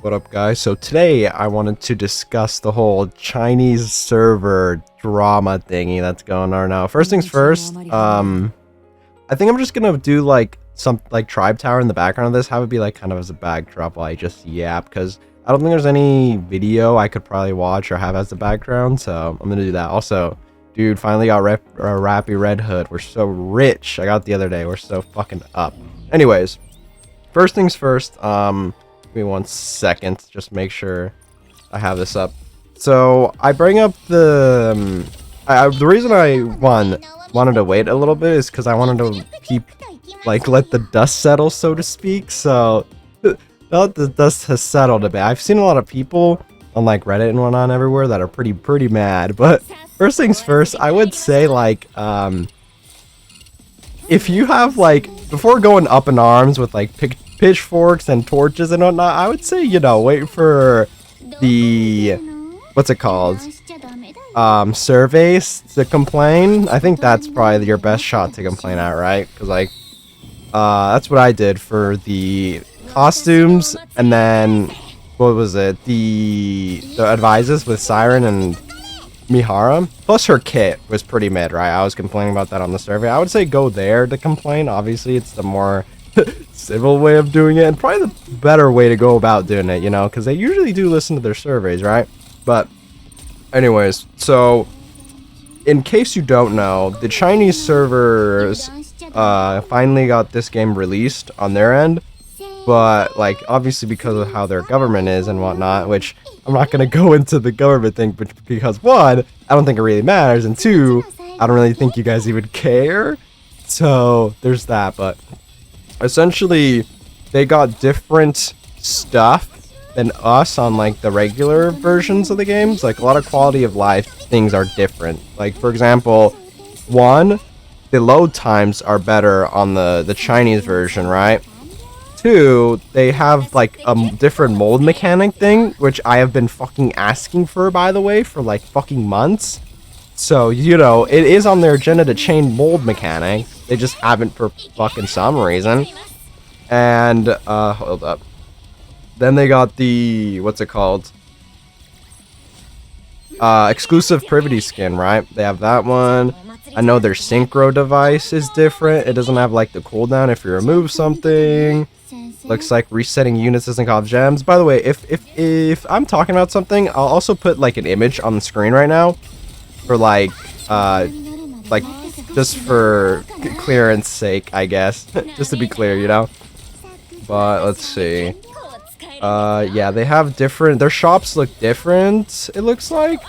What up, guys? So today I wanted to discuss the whole Chinese server drama thingy that's going on now. First things first, I think I'm just gonna do like some tribe tower in the background of this, have it be like kind of as a backdrop while I just yap, because I don't think there's any video I could probably watch or have as the background, so I'm gonna do that. Also, dude, finally got Rappy Red Hood. We're so rich. I got it the other day. We're so fucking up. Anyways, first things first, give me 1 second, just make sure I have this up. So I bring up the reason I wanted to wait a little bit is because I wanted to keep let the dust settle, so to speak. So now that the dust has settled a bit, I've seen a lot of people on Reddit and whatnot everywhere that are pretty mad. But first things first, I would say if you have before going up in arms with pitchforks and torches and whatnot, I would say, wait for the surveys to complain. I think that's probably your best shot to complain at, right? Because that's what I did for the costumes, and then what was it, the advises with Siren and Mihara, plus her kit was pretty mid, right? I was complaining about that on the survey. I would say go there to complain. Obviously it's the more civil way of doing it, and probably the better way to go about doing it, because they usually do listen to their surveys, right? But anyways, so in case you don't know, the Chinese servers finally got this game released on their end, but obviously because of how their government is and whatnot, which I'm not gonna go into the government thing, because one, I don't think it really matters, and two, I don't really think you guys even care. So there's that. But essentially, they got different stuff than us on the regular versions of the games. A lot of quality of life things are different. For example, one, the load times are better on the Chinese version, right? Two, they have a different mold mechanic thing, which I have been fucking asking for, by the way, for fucking months. So, it is on their agenda to change mold mechanic. They just haven't for fucking some reason. And, hold up. Then they got the, exclusive privity skin, right? They have that one. I know their synchro device is different. It doesn't have the cooldown if you remove something. Looks like resetting units doesn't cost gems. By the way, if I'm talking about something, I'll also put an image on the screen right now for just for clearance sake, I guess. Just to be clear, But let's see. Yeah, they have different, their shops look different, it looks like.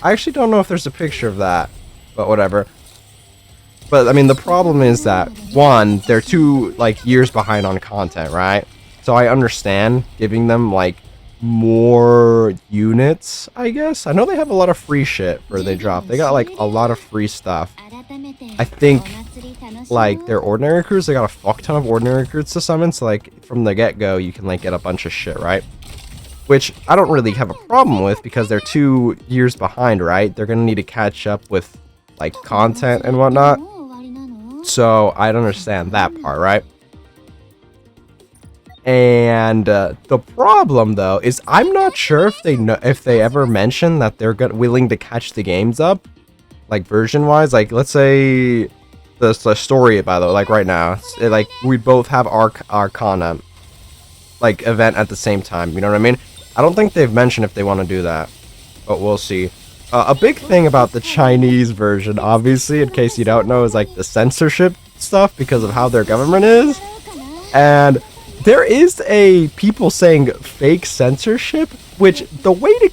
I actually don't know if there's a picture of that, but whatever. But I mean, the problem is that one, they're 2 years behind on content, right? So I understand giving them more units, I guess. I know they have a lot of free shit where they drop. They got a lot of free stuff. I think their ordinary recruits, they got a fuck ton of ordinary recruits to summon, so from the get-go you can get a bunch of shit, right? Which I don't really have a problem with, because they're 2 years behind, right? They're gonna need to catch up with content and whatnot. So I don't understand that part, right? And the problem though is I'm not sure if they ever mention that they're willing to catch the games up, version wise. Let's say the story, by the way, right now, we both have Arcana event at the same time. You know what I mean? I don't think they've mentioned if they want to do that, but we'll see. A big thing about the Chinese version, obviously, in case you don't know, is the censorship stuff because of how their government is. And there is people saying fake censorship, which the way to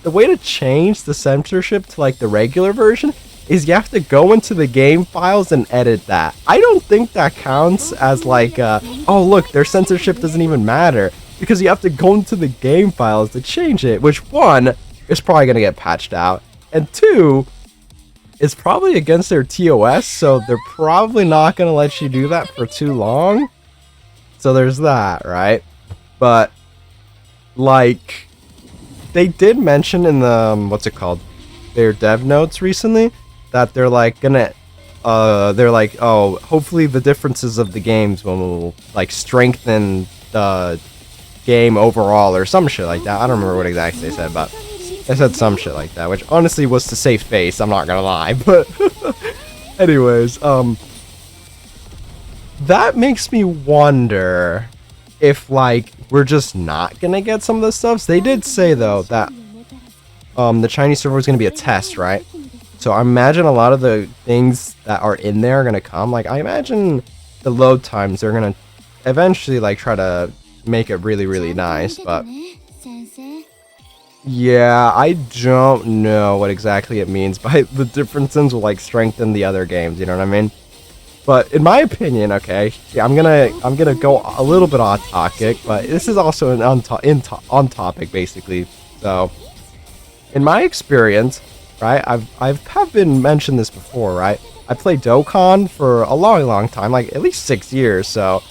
the way to change the censorship to the regular version is you have to go into the game files and edit that. I don't think that counts as oh look, their censorship doesn't even matter, because you have to go into the game files to change it, which one, it's probably going to get patched out, and two, it's probably against their TOS, so they're probably not going to let you do that for too long. So there's that, right? But they did mention in the their dev notes recently that they're gonna oh, hopefully the differences of the games will strengthen the game overall or some shit like that. I don't remember what exactly they said, but they said some shit like that, which honestly was to save face, I'm not gonna lie. But anyways, that makes me wonder if, like, we're just not gonna get some of the stuff. They did say, though, that the Chinese server was gonna be a test, right? So I imagine a lot of the things that are in there are gonna come. Like, I imagine the load times, they're gonna eventually, like, try to make it really, really nice, but yeah, I don't know what exactly it means by the differences will, like, strengthen the other games, you know what I mean? But in my opinion, okay, yeah, I'm gonna go a little bit off topic, but this is also on topic basically. So, in my experience, right, I've been mentioned this before, right? I played Dokkan for a long time, like at least 6 years. So,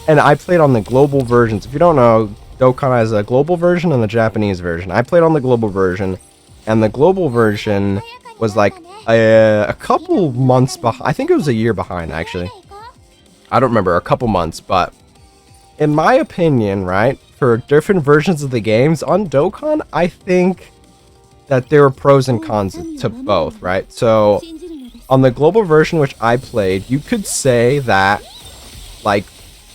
and I played on the global versions. If you don't know, Dokkan has a global version and a Japanese version. I played on the global version, and the global version was like a couple months behind. I think it was a year behind, actually. I don't remember, a couple months, but in my opinion, right, for different versions of the games on Dokkan, I think that there are pros and cons to both, right? So on the global version, which I played, you could say that, like,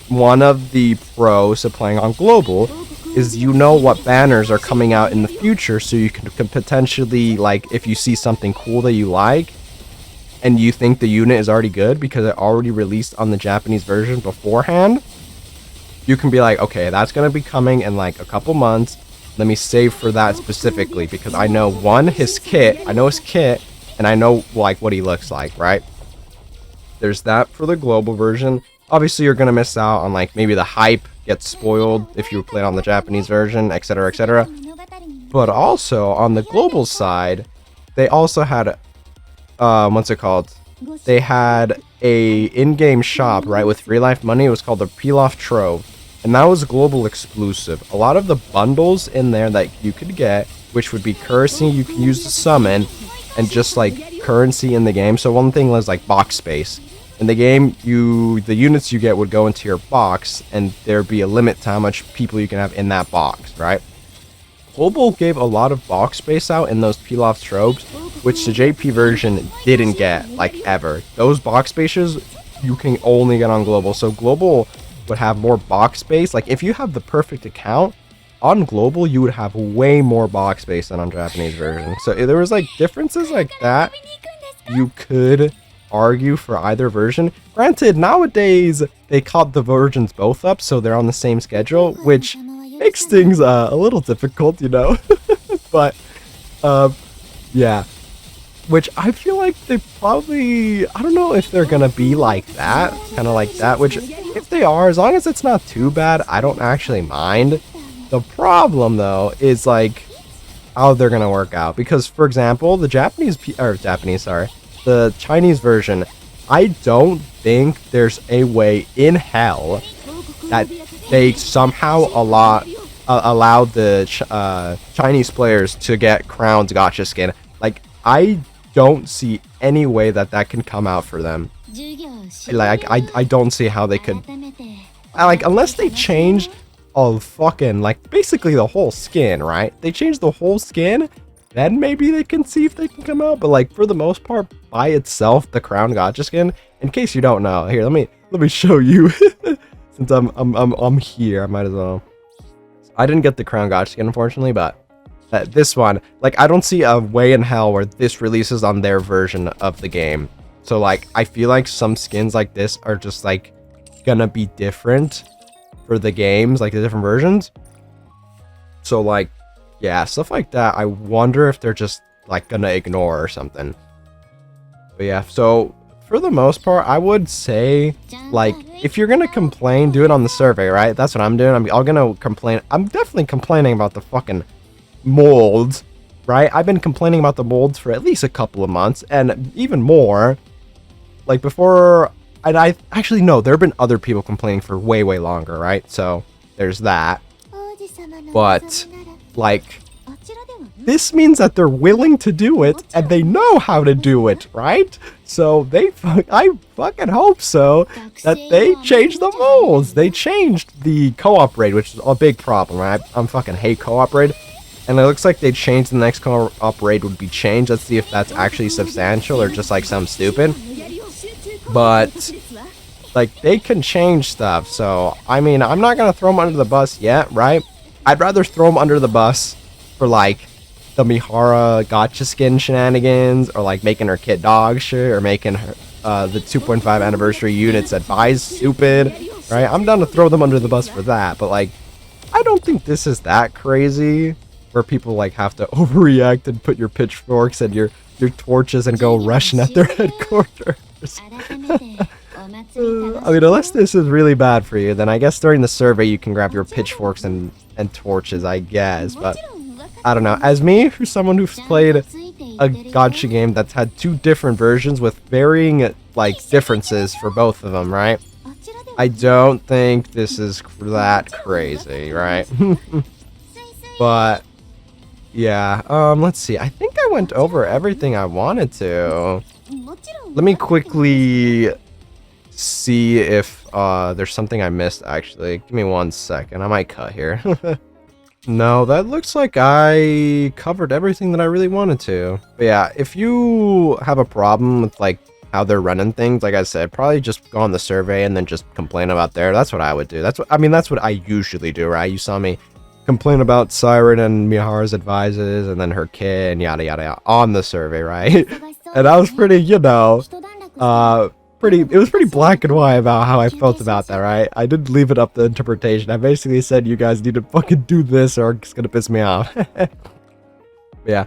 one of the pros of playing on global is you know what banners are coming out in the future, so you can potentially, like, if you see something cool that you like and you think the unit is already good because it already released on the Japanese version beforehand, you can be like, okay, that's gonna be coming in like a couple months, let me save for that specifically because I know his kit, and I know, like, what he looks like, right? There's that for the global version. Obviously, you're gonna miss out on, like, maybe the hype gets spoiled if you play on the Japanese version, etc., etc. But also on the global side, they also had what's it called? They had a in-game shop, right, with real life money. It was called the Pilaf Trove, and that was global exclusive. A lot of the bundles in there that you could get, which would be currency you can use to summon, and just like currency in the game. So one thing was like box space. In the game, the units you get would go into your box, and there'd be a limit to how much people you can have in that box, right? Global gave a lot of box space out in those Pilaf tropes, which the JP version didn't get, like, ever. Those box spaces you can only get on global. So global would have more box space. Like, if you have the perfect account on global, you would have way more box space than on Japanese version. So if there was, like, differences like that, you could argue for either version. Granted, nowadays they caught the versions both up, so they're on the same schedule, which makes things a little difficult, you know. But yeah, which I feel like they probably, I don't know if they're gonna be like that, kind of like that, which if they are, as long as it's not too bad, I don't actually mind. The problem though is, like, how they're gonna work out, because for example, the the Chinese version, I don't think there's a way in hell that they somehow allow the Chinese players to get Crown's gacha skin. Like, I don't see any way that can come out for them. Like, I don't see how they could, like, unless they change fucking, like, basically the whole skin, right? They change the whole skin, then maybe they can see if they can come out. But, like, for the most part, by itself, the Crown gacha skin, in case you don't know, here, let me show you. Since I'm here, I might as well. I didn't get the Crown gacha skin, unfortunately, but this one, like, I don't see a way in hell where this releases on their version of the game. So, like, I feel like some skins like this are just, like, gonna be different for the games, like the different versions. So, like, yeah, stuff like that, I wonder if they're just, like, gonna ignore or something. But yeah, so for the most part, I would say, like, if you're gonna complain, do it on the survey, right? That's what I'm doing. I'm gonna complain. I'm definitely complaining about the fucking molds, right? I've been complaining about the molds for at least a couple of months, and even more. Like, before, and I actually, no, there have been other people complaining for way longer, right? So there's that. But, like, this means that they're willing to do it and they know how to do it, right? So I fucking hope so that they changed the rules. They changed the co-op raid, which is a big problem, right? I'm fucking hate co-op raid. And it looks like they changed the next co-op raid would be changed. Let's see if that's actually substantial or just like something stupid. But like they can change stuff. So I mean, I'm not gonna throw them under the bus yet, right? I'd rather throw them under the bus for like the Mihara gotcha skin shenanigans, or like making her kid dog shit, or making her the 2.5 anniversary units advise stupid, right? I'm down to throw them under the bus for that, but like I don't think this is that crazy where people like have to overreact and put your pitchforks and your torches and go rushing at their headquarters. I mean, unless this is really bad for you, then I guess during the survey you can grab your pitchforks and torches, I guess. But I don't know. As me, who's someone who's played a gacha game that's had two different versions with varying like differences for both of them, right? I don't think this is that crazy, right? But yeah, let's see. I think I went over everything I wanted to. Let me quickly see if there's something I missed, actually. Give me 1 second. I might cut here. No, that looks like I covered everything that I really wanted to. But yeah, if you have a problem with like how they're running things, like I said, probably just go on the survey and then just complain about there. That's what I would do. That's what I usually do, right? You saw me complain about Siren and Mihara's advices and then her kid and yada yada yada on the survey, right? And I was pretty, you know, it was pretty black and white about how I felt about that, right? I didn't leave it up to interpretation. I basically said you guys need to fucking do this or it's gonna piss me off. Yeah,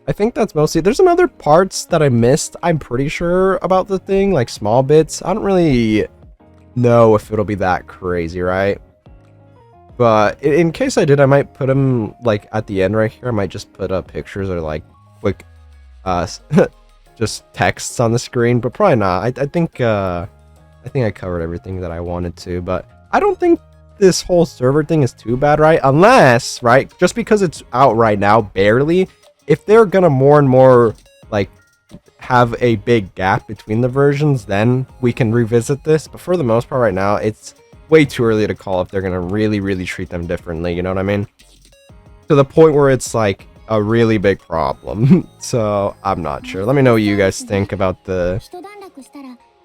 I think that's mostly. There's some other parts that I missed, I'm pretty sure, about the thing, like small bits. I don't really know if it'll be that crazy, right? But in case I did, I might put them like at the end right here. I might just put up pictures or like quick just texts on the screen, but probably not. I think I covered everything that I wanted to, but I don't think this whole server thing is too bad, right? Unless, right, just because it's out right now, barely, if they're gonna more and more like have a big gap between the versions, then we can revisit this. But for the most part right now, it's way too early to call if they're gonna really treat them differently, you know what I mean? To the point where it's like a really big problem. So I'm not sure. Let me know what you guys think about the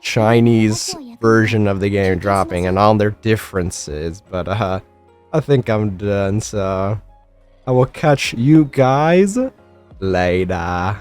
Chinese version of the game dropping and all their differences. But I think I'm done, so I will catch you guys later.